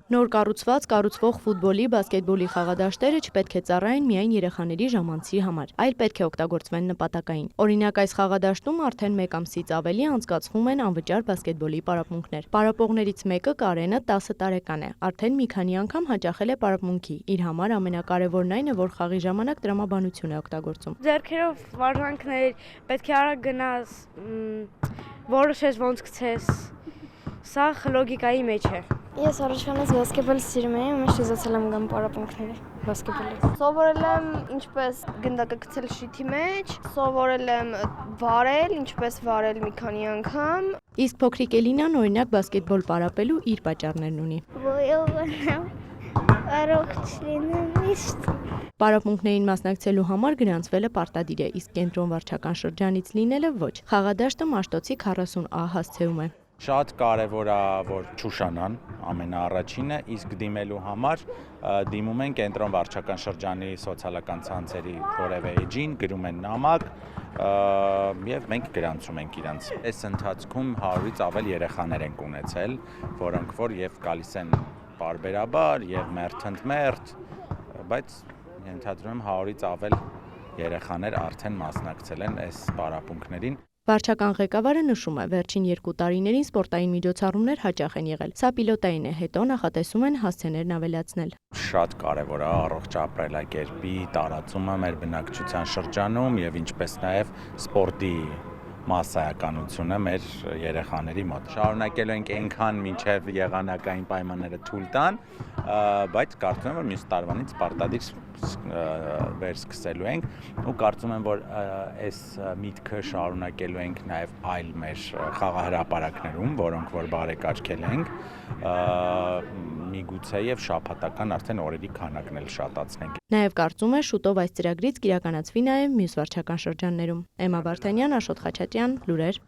Նոր կառուցվող ֆուտբոլի, բասկետբոլի խաղադաշտերը չպետք է ծառայեն միայն երեխաների ժամանցի համար, այլ պետք է օգտագործվեն նպատակային։ Օրինակ, այս խաղադաշտում արդեն 1 ամսից ավելի անցկացվում են անվճար բասկետբոլի պարապմունքներ։ Պարապողներից մեկը Կարենը 10 տարեկան է, արդեն մի քանի անգամ հաճախել է պարապմունքի։ Իր համար ամենակարևորն այն է, որ խաղի ժամանակ տրամաբանություն է օգտագործում։ Ձեռքերով վարժանքներ, պետք է արագ գնաս, որոշես ոնց գցես։ Սա լոգիկայի մեջ է։ Ես առաջվանից բասկետբոլ սիրում եմ, ու միշտ ուզեցել եմ գամ պարապմունքների բասկետբոլի։ Սովորել եմ ինչպես գնդակը գցել շիթի մեջ, սովորել եմ վարել, ինչպես վարել մի քանի անգամ։ Իսկ փոքրիկ Էլինան օրինակ բասկետբոլ պարապելու իր պատճառներն ունի։ Պարապմունքներին մասնակցելու համար գրանցվելը պարտադիր է, իսկ կենտրոն վարչական շրջանից լինելը ոչ։ Խաղադաշտը Մաշտոցի 40A հասցեում է։ Շատ կարևոր է, որ չուշանան ամենաառաջինը, իսկ դիմելու համար դիմում են կենտրոն վարչական շրջանի սոցիալական ցանցերի որևէ էջին, գրում են նամակ եւ մենք գրանցում ենք իրանց։ Այս ընթացքում 100-ից ավել երեխաներ ենք ունեցել, որոնք որ եւ գալիս են բարբերաբար եւ մերթ, բայց ենթադրում եմ 100-ից ավել երեխաներ արդեն մասնակցել են այս պարապմունքներին։ Վարչական ղեկավարը նշում է, վերջին 2 տարիներին սպորտային միջոցառումներ հաճախ են եղել։ Սա պիլոտային է, հետո նախատեսում են հասցեներն ավելացնել։ Շատ կարևոր է առողջ ապրելակերպի տարածումը մեր բնակչության շրջանում եւ ինչպես նաեւ սպորտի մասսայականությունը մեր երեխաների մոտ։ Շարունակելու ենք այնքան մինչև եղանակային պայմանները թույլ տան, բայց կարծում եմ, որ մյուս տարվանից պարտադիր վերսկսելու ենք ու կարծում եմ, որ այս միտքը շարունակելու ենք նաև այլ մեր խաղահրապարակներում, որոնք որ բարեկարգել ենք, միգուցե եւ շաբաթական արդեն օրերի քանակն էլ շատացնենք։ Նաև կարծում է շուտով այս ծրագրից կիրականացվի նաև մյուս վարչական շրջաններում։ Էմմա Վարդանյան, Աշոտ Խաչատրյան, լուրեր։